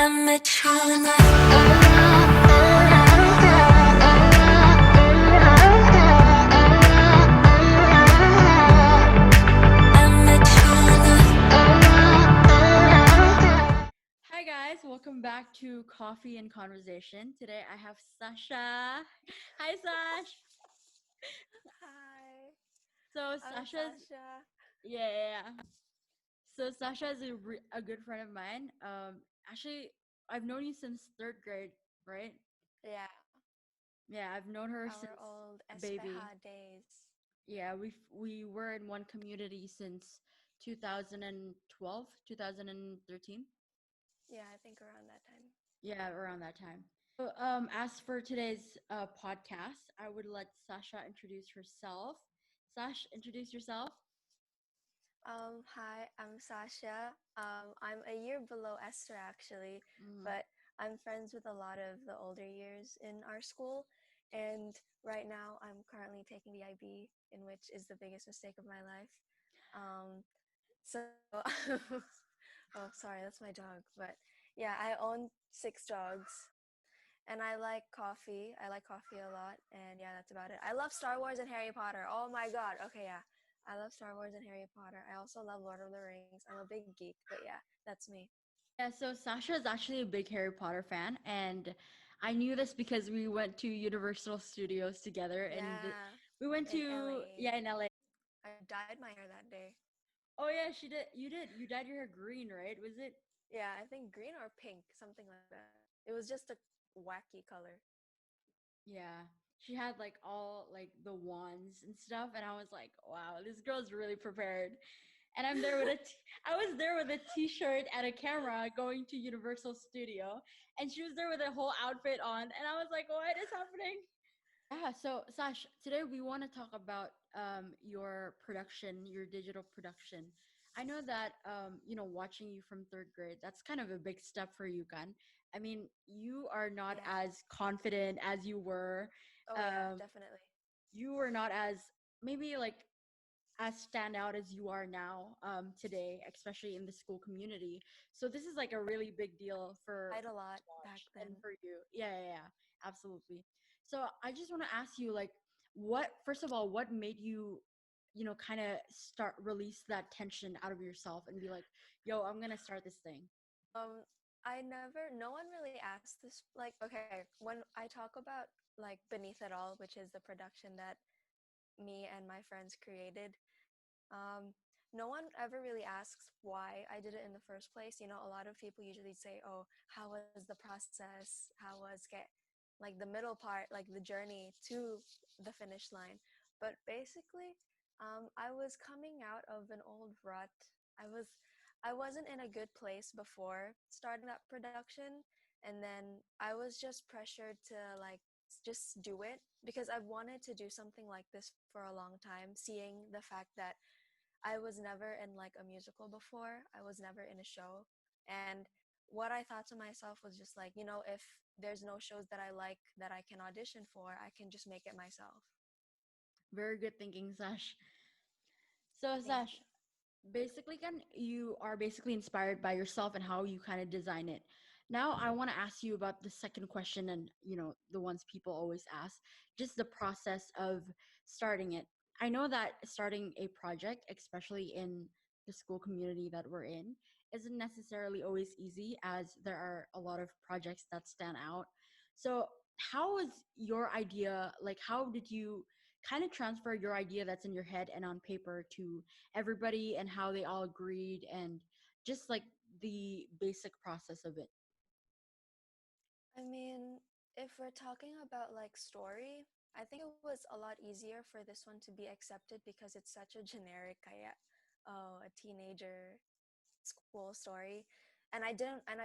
met you in the I met you in Hi guys, welcome back to Coffee and Conversation. Today I have Sasha. Hi Sash. Hi, So I'm Sasha's Sasha. yeah. So Sasha is a good friend of mine. Actually, I've known you since third grade, right? Yeah, Yeah, I've known her our since old baby. Espeja days. Yeah, we were in one community since 2012, 2013. Yeah, I think around that time. Yeah, around that time. As for today's podcast, I would let Sasha introduce herself. Sash, introduce yourself. Hi, I'm Sasha. I'm a year below Esther actually, Mm. but I'm friends with a lot of the older years in our school. And right now, I'm currently taking the IB, in which is the biggest mistake of my life. Um, so, oh, sorry, that's my dog. But yeah, I own 6 dogs. And I like coffee. I like coffee a lot. And yeah, that's about it. I love Star Wars and Harry Potter. Oh my God. Okay, yeah. I love Star Wars and Harry Potter. I also love Lord of the Rings. I'm a big geek, but yeah, that's me. Yeah, so Sasha is actually a big Harry Potter fan, and I knew this because we went to Universal Studios together, and Yeah, we went in to LA. yeah in LA. I dyed my hair that day. Oh yeah, she did. You did. You dyed your hair green, right? Was it? Yeah, I think green or pink, something like that. It was just a wacky color. Yeah. She had like all like the wands and stuff, and I was like, wow, this girl's really prepared. And I was there with a t-shirt and a camera going to Universal Studio, and she was there with a whole outfit on, and I was like, what is happening? Yeah, so Sash, today we want to talk about your production, your digital production. I know that watching you from third grade, that's kind of a big step for you, Kan. I mean, you are not Yeah. as confident as you were. Oh, yeah, Um, definitely. you were not as maybe like as stand out as you are now today, especially in the school community. So this is like a really big deal for Tried a lot back Josh and then. for you. Yeah, absolutely. So I just want to ask you, like, what first of all, what made you, kind of start release that tension out of yourself and be like, "Yo, I'm gonna start this thing." No one really asked this. Like, okay, when I talk about like Beneath It All, which is the production that me and my friends created, um, no one ever really asks why I did it in the first place. You know, a lot of people usually say, oh, how was the process? How was like the middle part, like the journey to the finish line? But basically, I was coming out of an old rut. I was I wasn't in a good place before starting that production, and then I was just pressured to like just do it because I've wanted to do something like this for a long time, seeing the fact that I was never in like a musical before. I was never in a show. And what I thought to myself was just like, if there's no shows that I like that I can audition for, I can just make it myself. Very good thinking, Sash. So Thank Sash, you. basically can you are basically inspired by yourself and how you kind of design it. Now I want to ask you about the second question, and the ones people always ask, just the process of starting it. I know that starting a project, especially in the school community that we're in, isn't necessarily always easy, as there are a lot of projects that stand out. So how was your idea, like how did you kind of transfer your idea that's in your head and on paper to everybody, and how they all agreed, and just like the basic process of it? I mean, if we're talking about like story, I think it was a lot easier for this one to be accepted because it's such a generic kaya, oh, a teenager school story. And I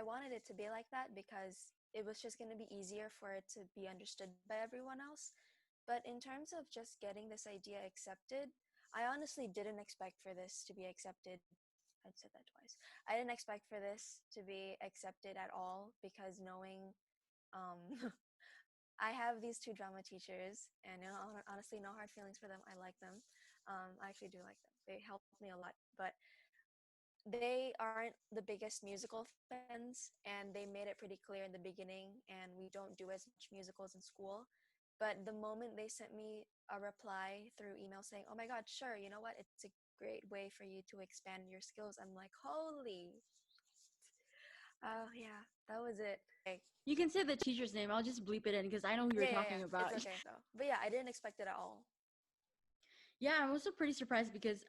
wanted it to be like that because it was just going to be easier for it to be understood by everyone else. But in terms of just getting this idea accepted, I honestly didn't expect for this to be accepted. I'd said that twice. I didn't expect for this to be accepted at all because knowing um, I have these 2 drama teachers, and honestly, no hard feelings for them. I like them. I actually do like them. They helped me a lot. But they aren't the biggest musical fans, and they made it pretty clear in the beginning, and we don't do as much musicals in school. But the moment they sent me a reply through email saying, "Oh my God, sure, you know what? It's a great way for you to expand your skills," I'm like, holy, oh yeah, that was it. Okay. You can say the teacher's name. I'll just bleep it in because I know who you're Yeah, yeah, talking yeah. about. It's okay though. But yeah, I didn't expect it at all. Yeah, I'm also pretty surprised because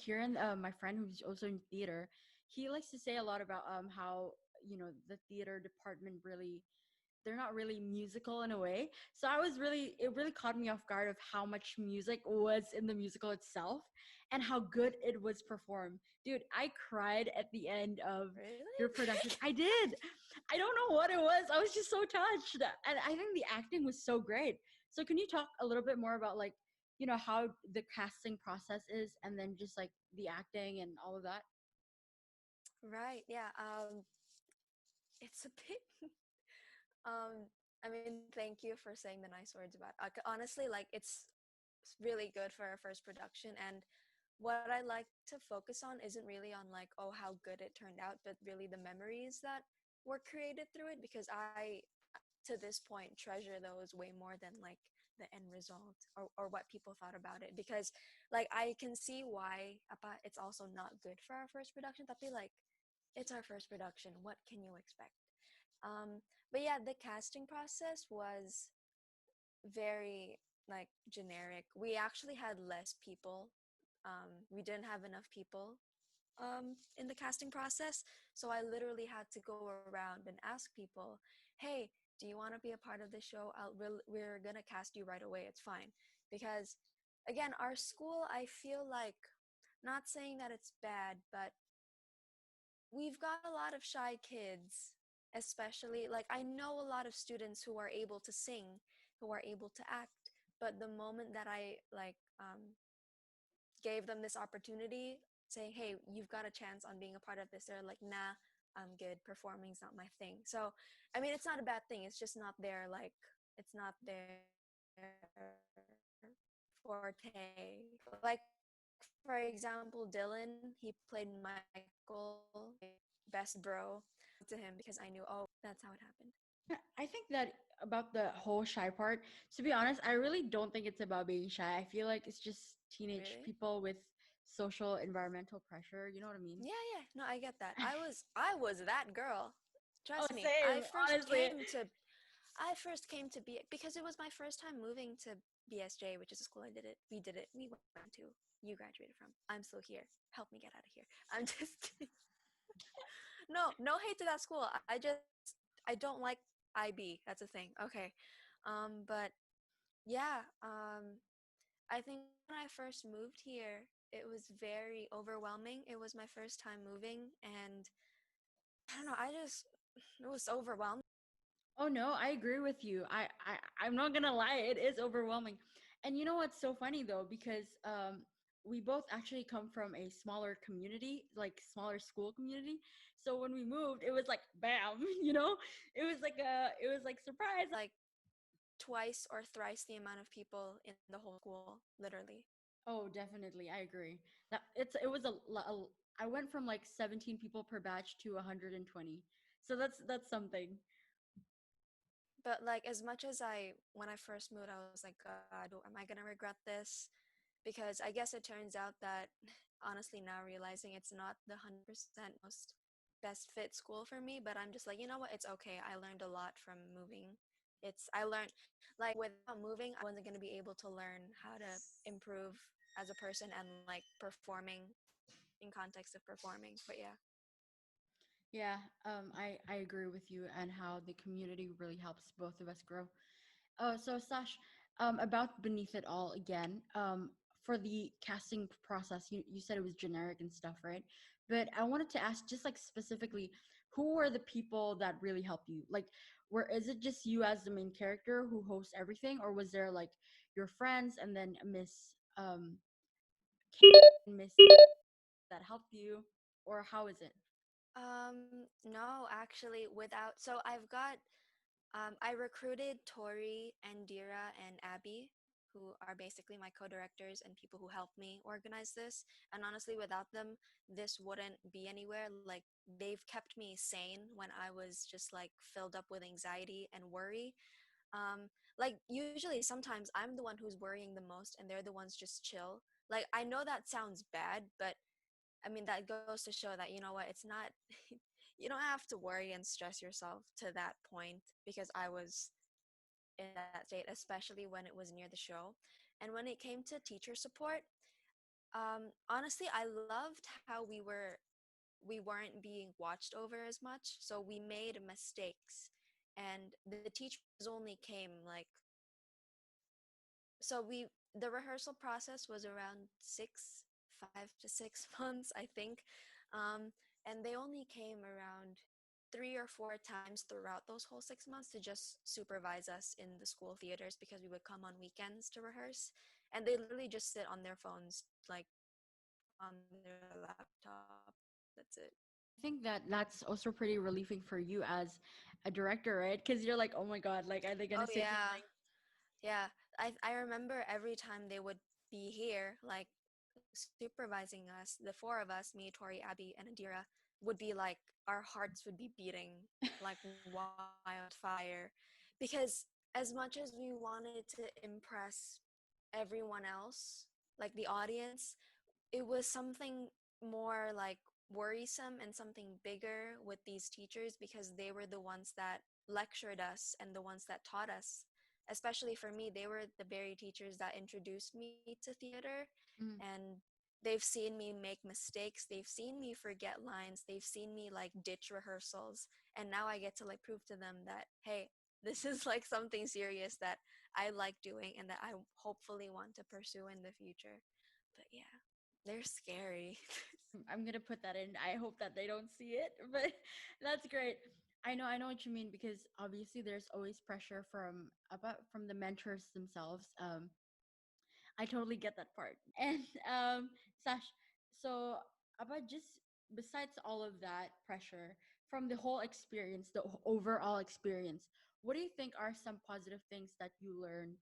Kieran, my friend who's also in theater, he likes to say a lot about how the theater department really, they're not really musical in a way. So it really caught me off guard of how much music was in the musical itself and how good it was performed. Dude, I cried at the end of your production. Really? I did. I don't know what it was. I was just so touched. And I think the acting was so great. So can you talk a little bit more about like, how the casting process is and then just like the acting and all of that? Right. Yeah. It's a bit. I mean, thank you for saying the nice words about. Honestly, like it's really good for our first production, and what I like to focus on isn't really on like, oh, how good it turned out, but really the memories that were created through it, because I to this point treasure those way more than like the end result, or what people thought about it, because like I can see why it's also not good for our first production, tapi like it's our first production, what can you expect? um but yeah, the casting process was very like generic. We actually had less people. We didn't have enough people in the casting process. So I literally had to go around and ask people, hey, do you want to be a part of the show? We're going to cast you right away. It's fine. Because, again, our school, I feel like, not saying that it's bad, but we've got a lot of shy kids, especially. Like, I know a lot of students who are able to sing, who are able to act. But the moment that I, like, gave them this opportunity, saying, hey, you've got a chance on being a part of this, they're like, nah, I'm good, performing's not my thing. So I mean, it's not a bad thing, it's just not their, like, it's not their forte. Like, for example, Dylan, he played Michael, my best bro. To him because I knew, oh, that's how it happened. Yeah, I think that about the whole shy part, to be honest, I really don't think it's about being shy. I feel like it's just teenage Really? people with social environmental pressure. You know what I mean? Yeah, yeah. No, I get that. I was that girl. Oh, Trust me. same, honestly. I first came to be because it was my first time moving to BSJ, which is a school we went to, you graduated from. I'm still here. Help me get out of here. I'm just kidding. No, no hate to that school. I don't like IB. That's a thing. Okay. But yeah, I think when I first moved here, it was very overwhelming. It was my first time moving, and I don't know, it was overwhelming. Oh no, I agree with you. I'm not gonna lie, it is overwhelming. And you know what's so funny though, because we both actually come from a smaller community, like smaller school community. So when we moved, it was like bam, it was like surprise. Like twice or thrice the amount of people in the whole school, literally. Oh, definitely, I agree. That it was I went from like 17 people per batch to 120. So that's something. But like as much as when I first moved, I was like, God, am I gonna regret this? Because I guess it turns out that honestly now realizing it's not the 100% most best fit school for me, but I'm just like, you know what, it's okay. I learned a lot from moving. I learned, like, without moving, I wasn't going to be able to learn how to improve as a person and like performing in context of performing. But yeah. Yeah, I agree with you and how the community really helps both of us grow. So Sash, about Beneath It All again, for the casting process, you said it was generic and stuff, right? But I wanted to ask just like specifically, who were the people that really helped you? Like, is it just you as the main character who hosts everything, or was there like your friends and then Miss Kate and Miss that helped you, or how is it? No, actually, without, I recruited Tori and Dira and Abby, who are basically my co-directors and people who helped me organize this. And honestly, without them, this wouldn't be anywhere. Like, they've kept me sane when I was just like filled up with anxiety and worry. Like, usually sometimes I'm the one who's worrying the most and they're the ones just chill. Like, I know that sounds bad, but I mean, that goes to show that, you know what, it's not, you don't have to worry and stress yourself to that point, because I was in that state, especially when it was near the show. And when it came to teacher support, honestly, I loved how we weren't being watched over as much. So we made mistakes, and the teachers only came like, so we the rehearsal process was around 5 to 6 months, I think. And they only came around 3 or 4 times throughout those whole 6 months to just supervise us in the school theaters, because we would come on weekends to rehearse, and they literally just sit on their phones, like on their laptop. That's it. I think that that's also pretty relieving for you as a director, right? Because you're like, oh my god, like, are they Oh gonna say yeah. something? Yeah, I remember every time they would be here, like supervising us, the four of us, me, Tori, Abby, and Adira, would be like, our hearts would be beating like wildfire, because as much as we wanted to impress everyone else, like the audience, it was something more like worrisome and something bigger with these teachers, because they were the ones that lectured us and the ones that taught us. Especially for me, they were the very teachers that introduced me to theater, Mm. and they've seen me make mistakes, they've seen me forget lines, they've seen me like ditch rehearsals, and now I get to like prove to them that, hey, this is like something serious that I like doing and that I hopefully want to pursue in the future. But yeah, they're scary. I'm gonna put that in. I hope that they don't see it, but that's great. I know what you mean, because obviously there's always pressure from the mentors themselves. I totally get that part. And Sash, so about just besides all of that pressure from the whole experience, the overall experience, what do you think are some positive things that you learn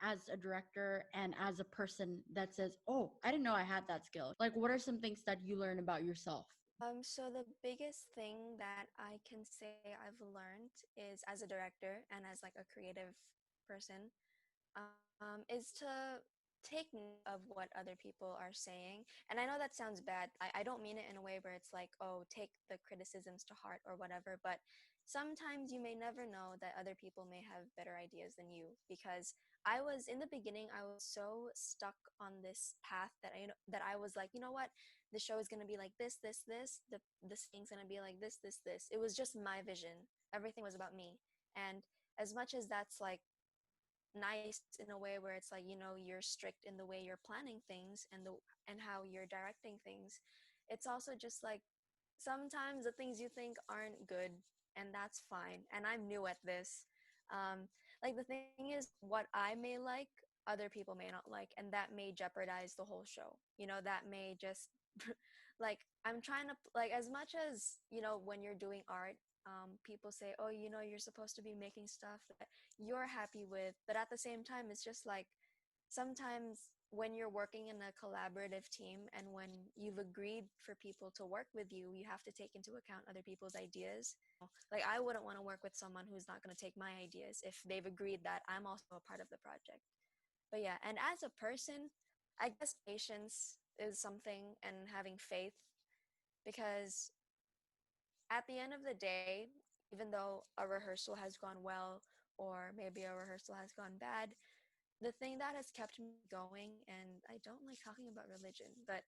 as a director and as a person that says, "Oh, I didn't know I had that skill." Like, what are some things that you learn about yourself? So the biggest thing that I can say I've learned is, as a director and as like a creative person, is to take note of what other people are saying. And I know that sounds bad. I don't mean it in a way where it's like, oh, take the criticisms to heart or whatever. But sometimes you may never know that other people may have better ideas than you. Because I was, in the beginning, I was so stuck on this path that I was like, you know what, the show is gonna be like this. This thing's gonna be like this. It was just my vision. Everything was about me. And as much as that's like nice in a way where it's like, you're strict in the way you're planning things and how you're directing things, it's also just like, sometimes the things you think aren't good, and that's fine. And I'm new at this. Like, the thing is, what I may like, other people may not like, and that may jeopardize the whole show. That may just like, I'm trying to, like, as much as, when you're doing art, people say, oh, you're supposed to be making stuff that you're happy with. But at the same time, it's just like, sometimes when you're working in a collaborative team and when you've agreed for people to work with you, you have to take into account other people's ideas. Like, I wouldn't want to work with someone who's not going to take my ideas if they've agreed that I'm also a part of the project. But yeah, and as a person, I guess patience is something, and having faith, because at the end of the day, even though a rehearsal has gone well or maybe a rehearsal has gone bad, the thing that has kept me going, and I don't like talking about religion, but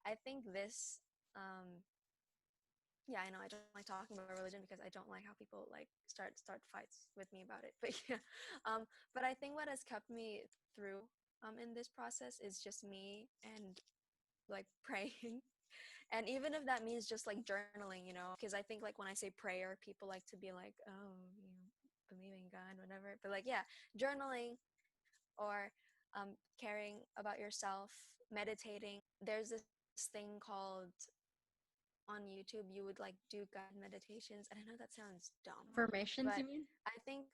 I think this, yeah, I know I don't like talking about religion because I don't like how people like start fights with me about it. But yeah, but I think what has kept me through in this process is just me and like praying. And even if that means just like journaling, because I think like when I say prayer, people like to be like, oh, believe in God, whatever. But like, yeah, journaling, or caring about yourself, meditating. There's this thing called, on YouTube, you would like do guided meditations. And I know that sounds dumb, Affirmations, but you mean? I think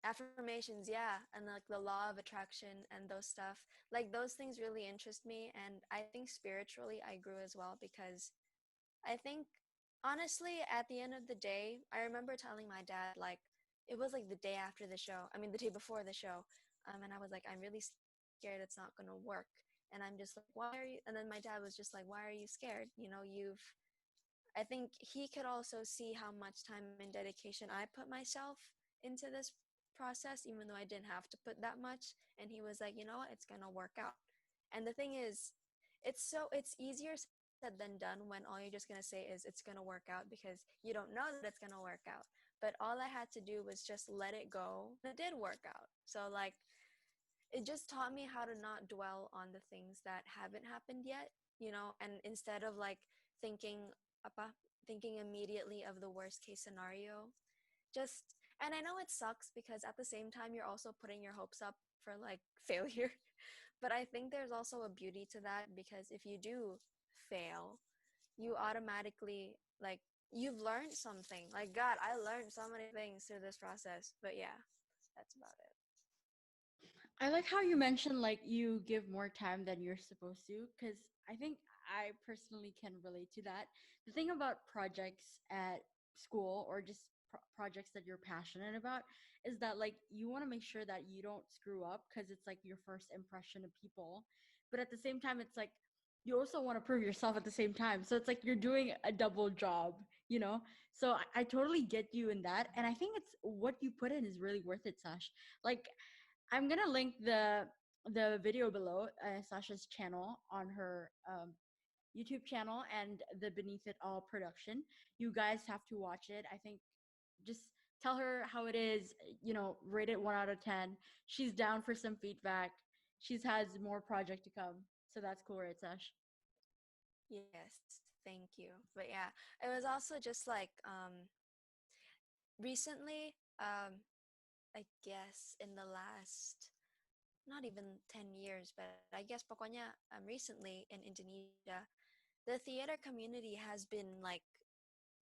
affirmations, yeah, and like the law of attraction and those stuff. Like those things really interest me, and I think spiritually I grew as well because I think honestly at the end of the day, I remember telling my dad like it was like the day after the show. I mean the day before the show. And I was like, I'm really scared it's not gonna work. And I'm just like, why are you? And then my dad was just like, why are you scared? You know, I think he could also see how much time and dedication I put myself into this process, even though I didn't have to put that much. And he was like, you know what, it's gonna work out. And the thing is, it's easier said than done when all you're just gonna say is it's gonna work out because you don't know that it's gonna work out. But all I had to do was just let it go, and it did work out. So like it just taught me how to not dwell on the things that haven't happened yet, you know, and instead of like thinking apa, thinking immediately of the worst case scenario, just and I know it sucks because at the same time you're also putting your hopes up for like failure. But I think there's also a beauty to that because if you do fail, you automatically like you've learned something. Like God, I learned so many things through this process. But yeah, that's about it. I like how you mentioned like you give more time than you're supposed to, because I think I personally can relate to that. The thing about projects at school or just projects that you're passionate about is that like you want to make sure that you don't screw up because it's like your first impression of people. But at the same time, it's like you also want to prove yourself at the same time. So it's like you're doing a double job, you know? So I totally get you in that. And I think it's what you put in is really worth it, Sash. Like I'm gonna link the video below, Sasha's channel on her YouTube channel and the Beneath It All production. You guys have to watch it. I think just tell her how it is. You know, rate it 1 out of 10. She's down for some feedback. She's has more project to come, so that's cool, right, Sash? Yes, thank you. But yeah, it was also just like recently, I guess in the last not even 10 years, but I guess pokoknya recently in Indonesia, the theater community has been like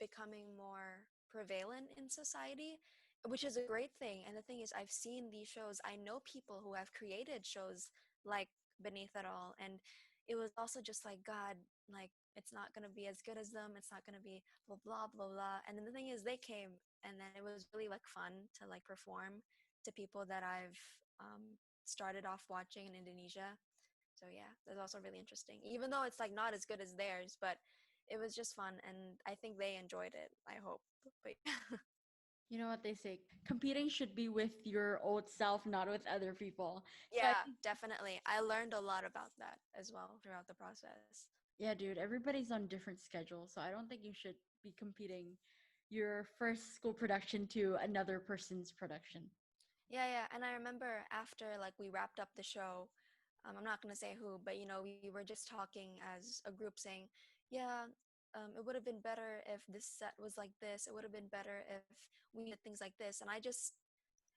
becoming more prevalent in society, which is a great thing. And the thing is, I've seen these shows. I know people who have created shows like Beneath It All. And it was also just like, God, like, it's not going to be as good as them. It's not going to be blah, blah, blah, blah. And then the thing is, they came and then it was really like fun to like perform to people that I've started off watching in Indonesia. So yeah, that's also really interesting. Even though it's like not as good as theirs, but it was just fun and I think they enjoyed it. I hope. But You know what they say, competing should be with your old self, not with other people. So I yeah, think definitely. I learned a lot about that as well throughout the process. yeah, dude, everybody's on different schedules, so I don't think you should be competing your first school production to another person's production. Yeah, yeah. And I remember after like we wrapped up the show, I'm not gonna say who, but you know, we were just talking as a group saying, yeah, it would have been better if this set was like this. It would have been better if we did things like this. And I just,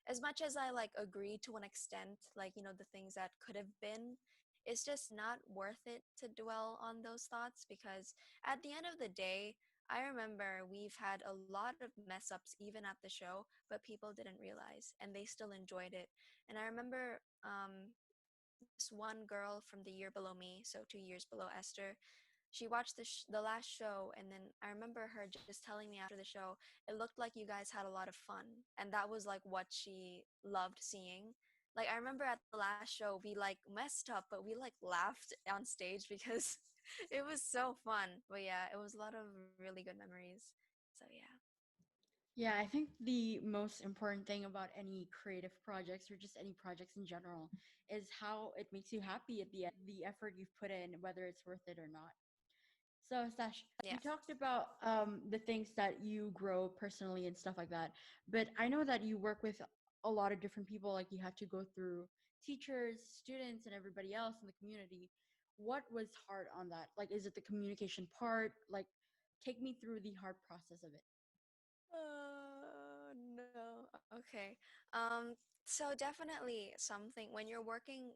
as much as I like agree to an extent, like, you know, the things that could have been, it's just not worth it to dwell on those thoughts because at the end of the day, I remember we've had a lot of mess ups even at the show, but people didn't realize and they still enjoyed it. And I remember this one girl from the year below me, so 2 years below Esther, she watched the last show, and then I remember her just telling me after the show, it looked like you guys had a lot of fun, and that was like what she loved seeing. Like I remember at the last show, we like messed up, but we like laughed on stage because it was so fun. But yeah, it was a lot of really good memories. So yeah. Yeah, I think the most important thing about any creative projects or just any projects in general is how it makes you happy at the end, the effort you've put in, whether it's worth it or not. So, Sash, Yeah. we talked about the things that you grow personally and stuff like that. But I know that you work with a lot of different people. Like you have to go through teachers, students, and everybody else in the community. What was hard on that? Like, is it the communication part? Like, take me through the hard process of it. No. Okay. So definitely something when you're working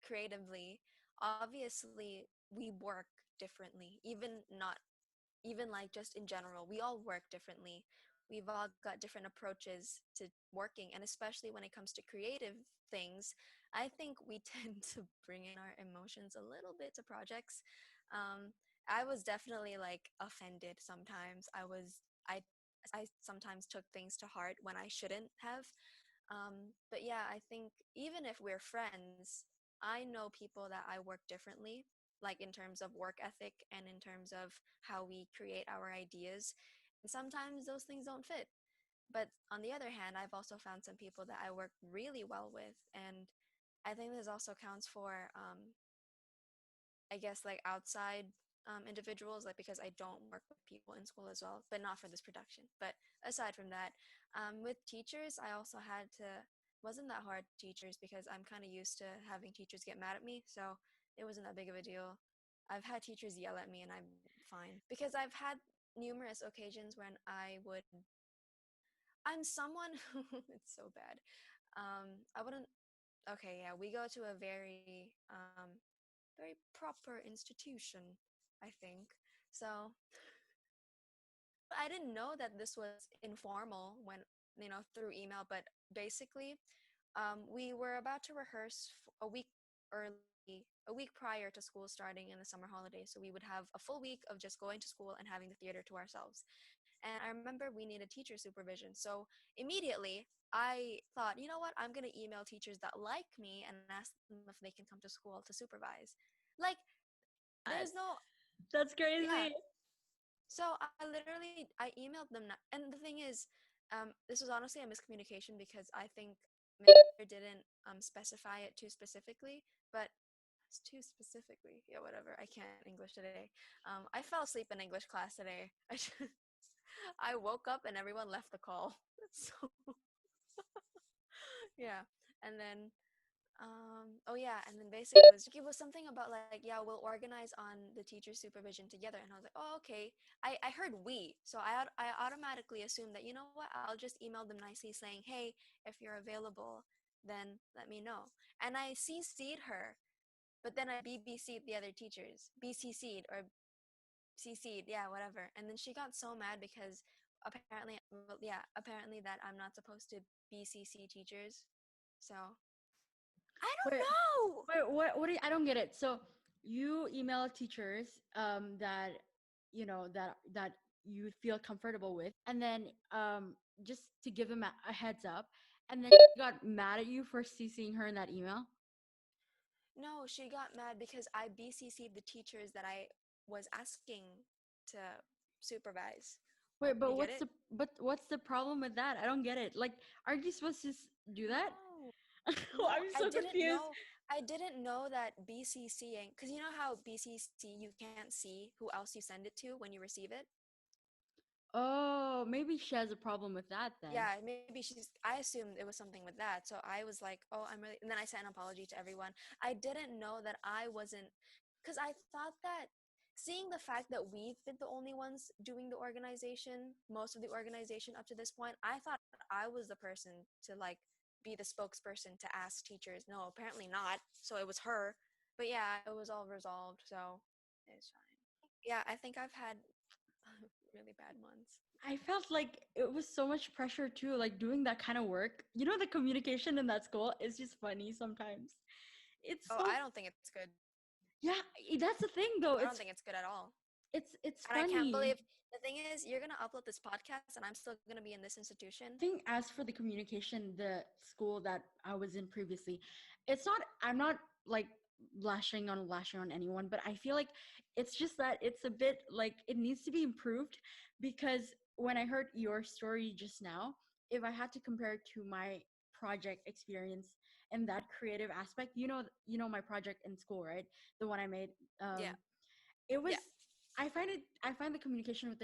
creatively, obviously we work differently. Even not even like just in general, we all work differently. we've all got different approaches to working, and especially when it comes to creative things, I think we tend to bring in our emotions a little bit to projects. I was definitely like offended sometimes. I sometimes took things to heart when I shouldn't have. But yeah, I think even if we're friends, I know people that I work differently, like in terms of work ethic and in terms of how we create our ideas. And sometimes those things don't fit. But on the other hand, I've also found some people that I work really well with. And I think this also counts for, I guess, like outside individuals, like because I don't work with people in school as well, but not for this production. But aside from that, with teachers, I also had to, wasn't that hard teachers because I'm kind of used to having teachers get mad at me. So it wasn't that big of a deal. I've had teachers yell at me and I'm fine because I've had numerous occasions when I'm someone who, it's so bad. I wouldn't, okay, yeah, we go to a very proper institution, I think. So I didn't know that this was informal when, through email, but basically, we were about to rehearse a week early, a week prior to school starting in the summer holidays. So we would have a full week of just going to school and having the theater to ourselves. And I remember we needed teacher supervision. So immediately I thought, you know what? I'm going to email teachers that like me and ask them if they can come to school to supervise. Like, there's no, That's yeah. crazy. So I emailed them. And the thing is, this was honestly a miscommunication because I think Mr. didn't specify it too specifically, but it's too specifically. Yeah, whatever. I can't English today. I fell asleep in English class today. I woke up and everyone left the call. So yeah, and then oh yeah, and then basically it was something about like, yeah, we'll organize on the teacher supervision together, and I was like, oh okay. I heard we, so I automatically assumed that, you know what, I'll just email them nicely saying, hey, if you're available, then let me know. And I CC'd her, but then I BBC'd the other teachers, BCC'd or CC'd, yeah, whatever. And then she got so mad because apparently, well, yeah, apparently that I'm not supposed to BCC teachers. So I don't Wait, know. what do you, I don't get it. So you email teachers that that you feel comfortable with, and then just to give them a heads up, and then she got mad at you for CCing her in that email. No, she got mad because I BCC'd the teachers that I was asking to supervise. Wait, You get it? but what's the problem with that? I don't get it. Like, aren't you supposed to do that? No. Oh, No, I'm so confused. I didn't know that BCCing, because you know how BCC you can't see who else you send it to when you receive it? Oh, maybe she has a problem with that then. Yeah, maybe I assumed it was something with that. So I was like, oh, I'm really, and then I sent an apology to everyone. I didn't know that I wasn't, because I thought that seeing the fact that we've been the only ones doing the organization, most of the organization up to this point, I thought I was the person to like be the spokesperson to ask teachers. No, apparently not. So it was her. But yeah, it was all resolved. So it's fine. Yeah, I think I've had really bad ones. I felt like it was so much pressure too, like doing that kind of work. You know, the communication in that school is just funny sometimes. It's Oh, so I don't think it's good. yeah, that's the thing though. I don't think it's good at all. It's And I can't funny. believe the thing is, you're gonna upload this podcast, and I'm still gonna be in this institution. I think as for the communication, the school that I was in previously, it's not. I'm not like lashing on anyone, but I feel like it's just that it's a bit like it needs to be improved because when I heard your story just now, if I had to compare it to my project experience and that creative aspect, my project in school, right? The one I made. Yeah, Um, it was yeah, I find the communication with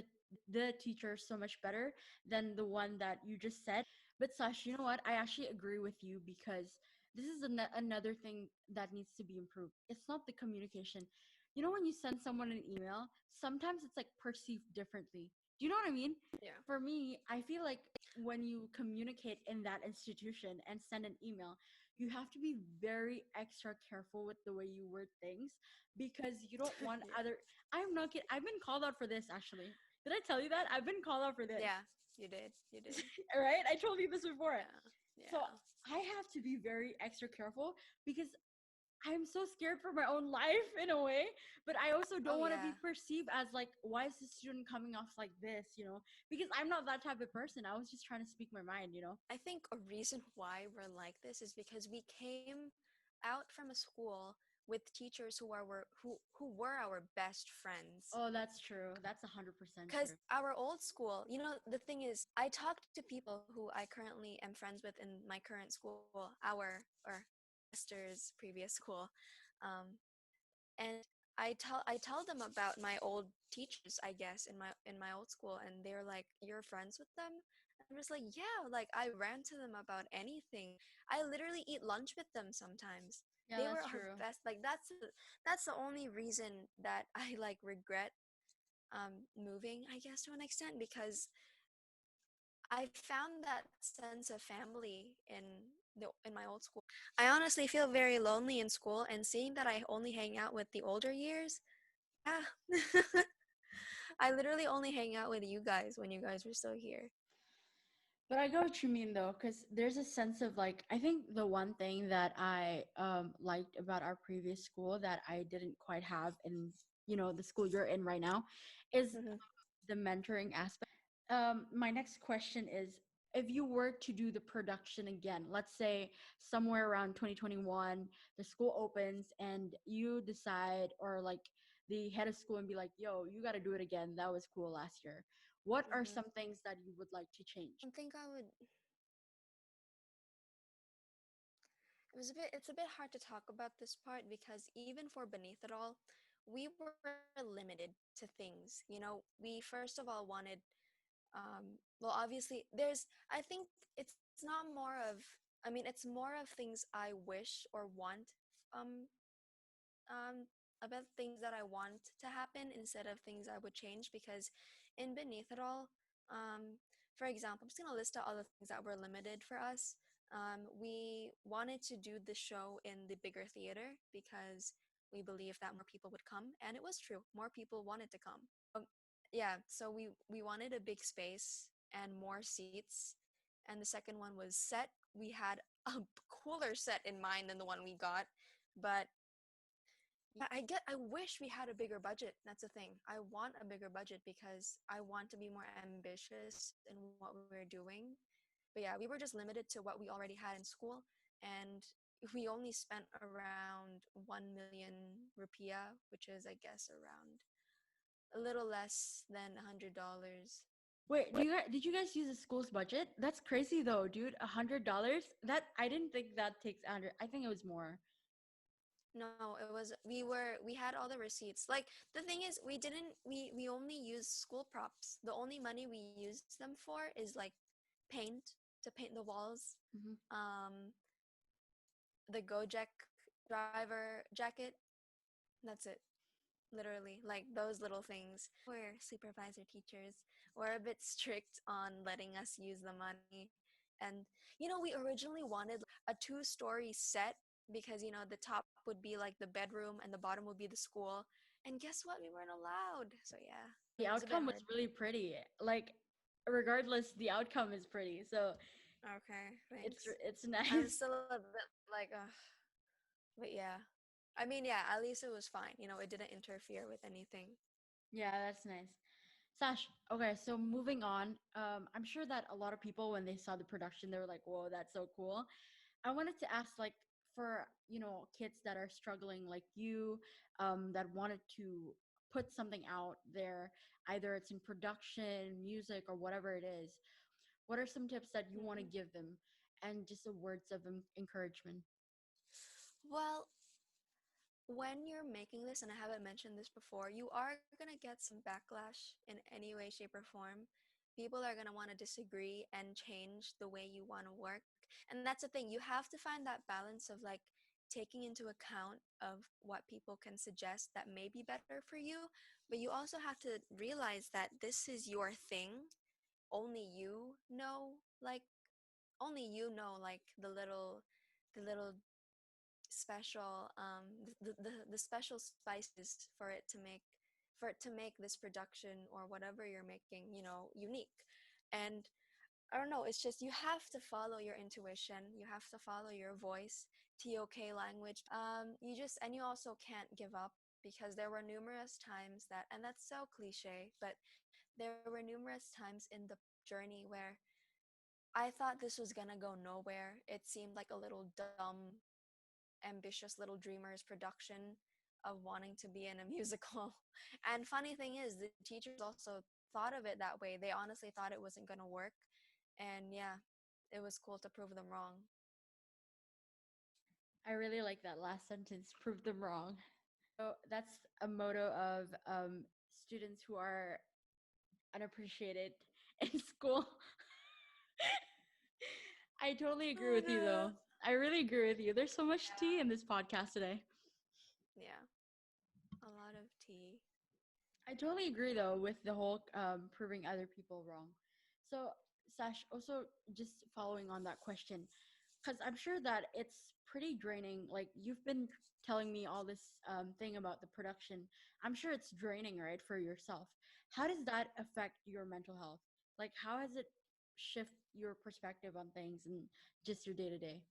the teacher so much better than the one that you just said. But Sash, you know what, I actually agree with you because this is another thing that needs to be improved. It's not the communication. You know, when you send someone an email, sometimes it's like perceived differently. Do you know what I mean? yeah, For me, I feel like when you communicate in that institution and send an email, you have to be very extra careful with the way you word things because you don't want yeah, other. I'm not kidding. I've been called out for this actually. Did I tell you that? I've been called out for this. yeah. you did. Right? I told you this before. Yeah. So I have to be very extra careful because I'm so scared for my own life in a way, but I also don't Oh want to be yeah. perceived as like, why is the student coming off like this? Because I'm not that type of person. I was just trying to speak my mind. I think a reason why we're like this is because we came out from a school with teachers who were our best friends. Oh, that's true. That's 100% Because true. our old school, the thing is, I talk to people who I currently am friends with in my current school, or Esther's previous school, um, and I tell them about my old teachers, I guess, in my old school, and they're like, "You're friends with them?" And I'm just like, "Yeah, like I ran to them about anything. I literally eat lunch with them sometimes. Yeah, They were that's our true. best. Like that's the only reason that I like regret moving, I guess, to an extent, because I found that sense of family in my old school. I honestly feel very lonely in school, and seeing that I only hang out with the older years, yeah. I literally only hang out with you guys when you guys were still here. But I get what you mean though, because there's a sense of like, I think the one thing that I liked about our previous school that I didn't quite have in the school you're in right now is Hmm. the mentoring aspect. My next question is, if you were to do the production again, let's say somewhere around 2021, the school opens and you decide, or like the head of school and be like, yo, you got to do it again. That was cool last year. What are Hmm. some things that you would like to change? I think I would. It's a bit hard to talk about this part because even for Beneath It All, we were limited to things. We first of all wanted, well, obviously, I think it's not more of, I mean, it's more of things I wish or want, um, about things that I want to happen instead of things I would change. Because in Beneath It All, for example, I'm just gonna list out all the things that were limited for us. We wanted to do the show in the bigger theater because we believed that more people would come, and it was true. More people wanted to come. Yeah, so we wanted a big space and more seats. And the second one was set. We had a cooler set in mind than the one we got, but yeah, I wish we had a bigger budget. That's the thing. I want a bigger budget because I want to be more ambitious in what we're doing. But yeah, we were just limited to what we already had in school, and we only spent around 1 million rupiah, which is, I guess, around a little less than $100. Wait, did you guys use the school's budget? That's crazy though, dude. $100? That I didn't think that takes 100. I think it was more. No, it was we had all the receipts. Like the thing is, we didn't we only use school props. The only money we used them for is like paint, to paint the walls, Hmm. um, the Gojek driver jacket. That's it. Literally, like those little things. We're supervisor teachers. We're a bit strict on letting us use the money. And we originally wanted a two-story set because the top would be like the bedroom and the bottom would be the school. And guess what? We weren't allowed. So yeah, The it was a bit outcome was hard. really pretty. Like, regardless, the outcome is pretty. So Okay, it's thanks. it's I'm nice. still a bit like, but yeah. I mean, yeah, at least it was fine. It didn't interfere with anything. Yeah, that's nice. Sash, okay, so moving on. I'm sure that a lot of people, when they saw the production, they were like, "Whoa, that's so cool." I wanted to ask, like, for kids that are struggling, like you, that wanted to put something out there, either it's in production, music, or whatever it is. What are some tips that you want to Mhm. give them, and just the words of encouragement? Well, when you're making this, and I haven't mentioned this before, you are going to get some backlash in any way, shape, or form. People are going to want to disagree and change the way you want to work. And that's the thing, you have to find that balance of like taking into account of what people can suggest that may be better for you, but you also have to realize that this is your thing. Only you know, like only you know the little special the special spices for it to make this production or whatever you're making unique. And I don't know, it's just you have to follow your intuition, you have to follow your voice, TOK language. You also can't give up, because there were numerous times that, and that's so cliche, but there were numerous times in the journey where I thought this was gonna go nowhere. It seemed like a little dumb, ambitious little dreamers production of wanting to be in a musical. And funny thing is, the teachers also thought of it that way. They honestly thought it wasn't gonna work. And yeah, it was cool to prove them wrong. I really like that last sentence, prove them wrong. So that's a motto of students who are unappreciated in school. I totally agree Oh with you, no. though. I really agree with you. There's so much tea in this podcast today. Yeah, a lot of tea. I totally agree, though, with the whole proving other people wrong. So, Sash, also just following on that question, because I'm sure that it's pretty draining. Like, you've been telling me all this thing about the production. I'm sure it's draining, right, for yourself. How does that affect your mental health? Like, how has it shift your perspective on things and just your day to day?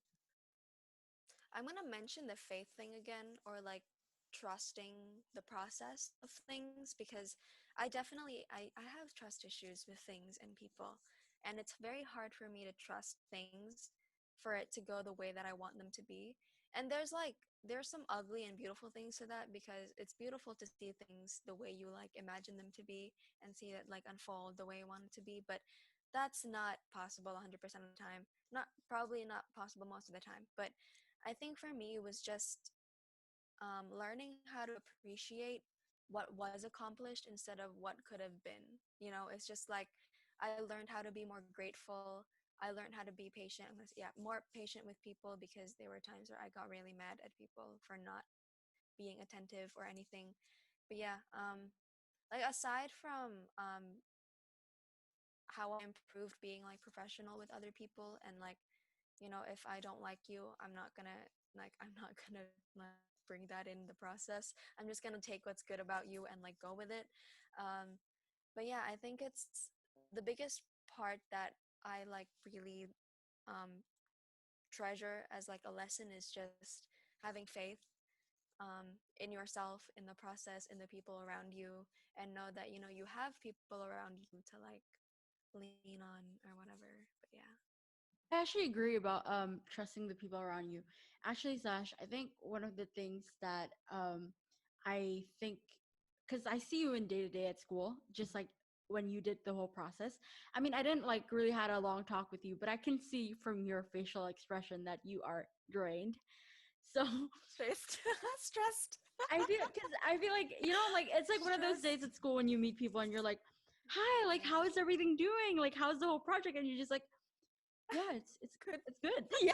I'm gonna mention the faith thing again, or like trusting the process of things, because I have trust issues with things and people, and it's very hard for me to trust things for it to go the way that I want them to be. And there's some ugly and beautiful things to that, because it's beautiful to see things the way you like imagine them to be, and see it like unfold the way you want it to be, but that's not possible 100% of the time. Not probably not possible most of the time, but I think for me it was just learning how to appreciate what was accomplished instead of what could have been. You know, it's just like I learned how to be more grateful. I learned how to be patient with, yeah, more patient with people, because there were times where I got really mad at people for not being attentive or anything. But yeah, like aside from how I improved being like professional with other people, and like, you know, if I don't like you, I'm not gonna like bring that in the process. I'm just gonna take what's good about you and like go with it. um but yeah, I think it's the biggest part that I like really um treasure as like a lesson is just having faith in yourself, in the process, in the people around you, and know that, you know, you have people around you to like lean on or whatever. But yeah. I actually agree about trusting the people around you. Actually, Sash, I think one of the things that I think, because I see you in day to day at school, just like when you did the whole process. I mean, I didn't like really had a long talk with you, but I can see from your facial expression that you are drained. So Stressed. Stressed. I feel, because I feel like, like it's like one of those days Stressed. at school when you meet people and you're like, "Hi, like how Yeah. is everything doing? Like how's the whole project?" And you're just like, "Yeah, it's Good. it's good." Yeah.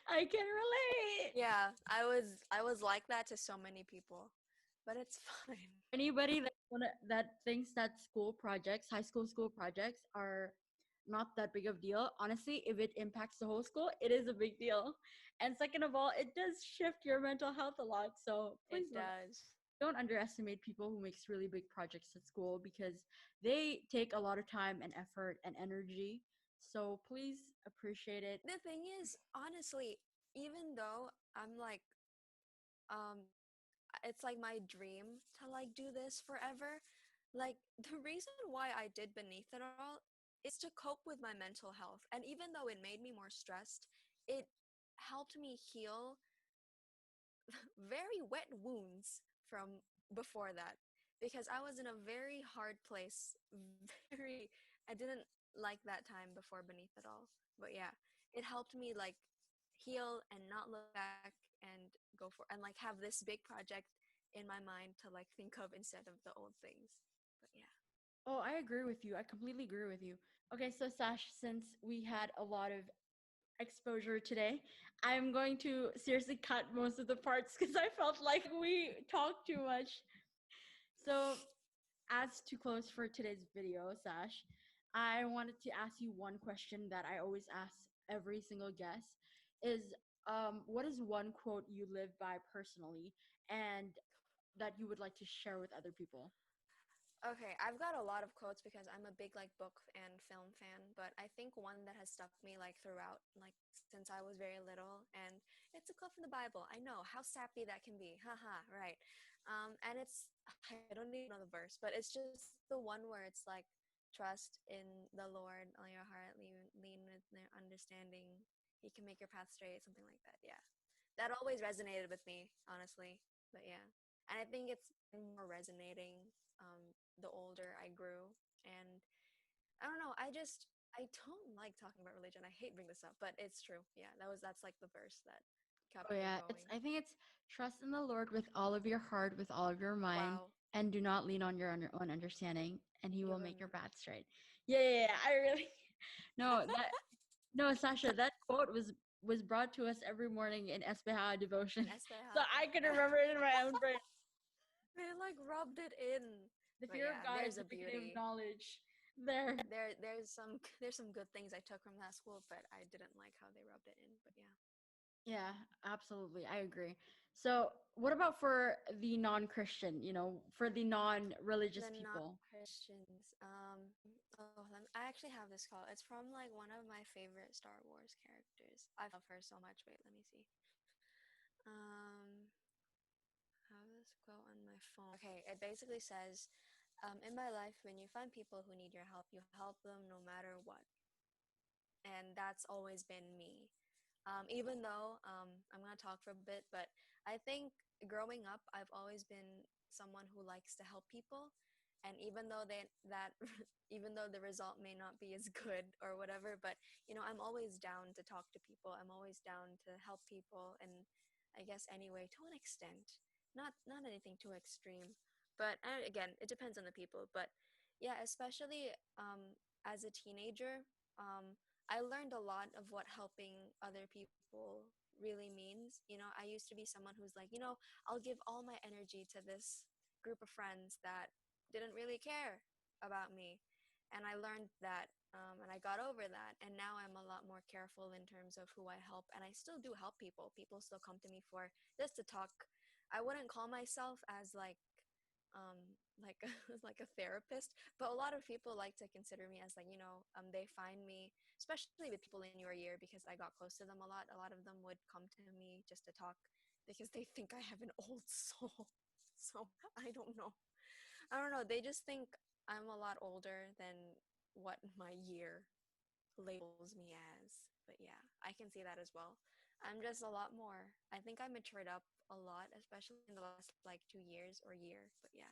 I can relate. Yeah, I was like that to so many people, but it's fine. Anybody that thinks that school projects, high school projects are not that big of deal, honestly, if it impacts the whole school, it is a big deal. And second of all, it does shift your mental health a lot. So It please does. don't underestimate people who makes really big projects at school, because they take a lot of time and effort and energy. So please appreciate it. The thing is, honestly, even though I'm like, um, it's like my dream to like do this forever, like the reason why I did Beneath It All is to cope with my mental health. And even though it made me more stressed, it helped me heal very wet wounds from before that, because I was in a very hard place. Very, I didn't like that time before Beneath It All. But yeah, it helped me like heal and not look back and go for, and like have this big project in my mind to like think of instead of the old things. But yeah. Oh, I agree with you. I completely agree with you. Okay, so Sash, since we had a lot of exposure today, I'm going to seriously cut most of the parts because I felt like we talked too much. So, as to close for today's video, Sash, I wanted to ask you one question that I always ask every single guest is what is one quote you live by personally and that you would like to share with other people? Okay, I've got a lot of quotes because I'm a big like book and film fan, but I think one that has stuck me like throughout, like since I was very little, and it's a quote from the Bible. I know how sappy that can be, haha, right? And it's I don't even know the verse, but it's just the one where it's like trust in the Lord, all your heart, lean with their understanding. He can make your path straight, something like that. Yeah, that always resonated with me, honestly. But yeah, and I think it's been more resonating the older I grew. And I don't know, I don't like talking about religion. I hate bringing this up, but it's true. Yeah, that's like the verse that Oh kept me yeah, it's going. I think it's trust in the Lord with all of your heart, with all of your mind, Wow, and do not lean on your own understanding, and He you will have a make your path straight. Yeah, yeah, yeah. yeah. I really no that no Sasha. That quote was brought to us every morning in Espeha devotion, And so Espeja, I can yeah. remember it in my own brain. They like rubbed it in. The But fear of yeah, God is there's the a beginning of beauty. knowledge. There. There's some good things I took from that school, but I didn't like how they rubbed it in. But yeah. Yeah, absolutely. I agree. So, what about for the non-Christian, for the non-religious The people? non-Christians. I actually have this call. It's from like one of my favorite Star Wars characters. I love her so much. Wait, let me see. Um, I have this quote on my phone. Okay, it basically says, "In my life, when you find people who need your help, you help them no matter what." And that's always been me. Even though I'm gonna talk for a bit, but I think growing up, I've always been someone who likes to help people, and even though even though the result may not be as good or whatever, but I'm always down to talk to people. I'm always down to help people, and I guess anyway, to an extent, not anything too extreme, but again, it depends on the people. But yeah, especially as a teenager. I learned a lot of what helping other people really means. I used to be someone who's like, I'll give all my energy to this group of friends that didn't really care about me. And I learned that, and I got over that. And now I'm a lot more careful in terms of who I help. And I still do help people. People still come to me for just to talk. I wouldn't call myself as like like a therapist, but a lot of people like to consider me as like they find me, especially with people in your year, because I got close to them a lot. A lot of them would come to me just to talk because they think I have an old soul. So I don't know, they just think I'm a lot older than what my year labels me as. But yeah, I can see that as well. I'm just a lot more, I think I matured up a lot, especially in the last like 2 years or year. But yeah.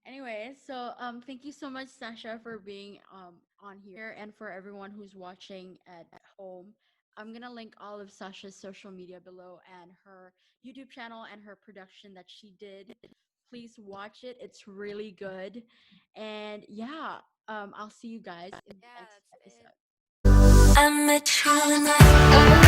Anyway, so thank you so much, Sasha, for being on here, and for everyone who's watching at home. I'm gonna link all of Sasha's social media below, and her YouTube channel and her production that she did. Please watch it; it's really good. And yeah, I'll see you guys in the Yeah, next that's it. episode. I met you and I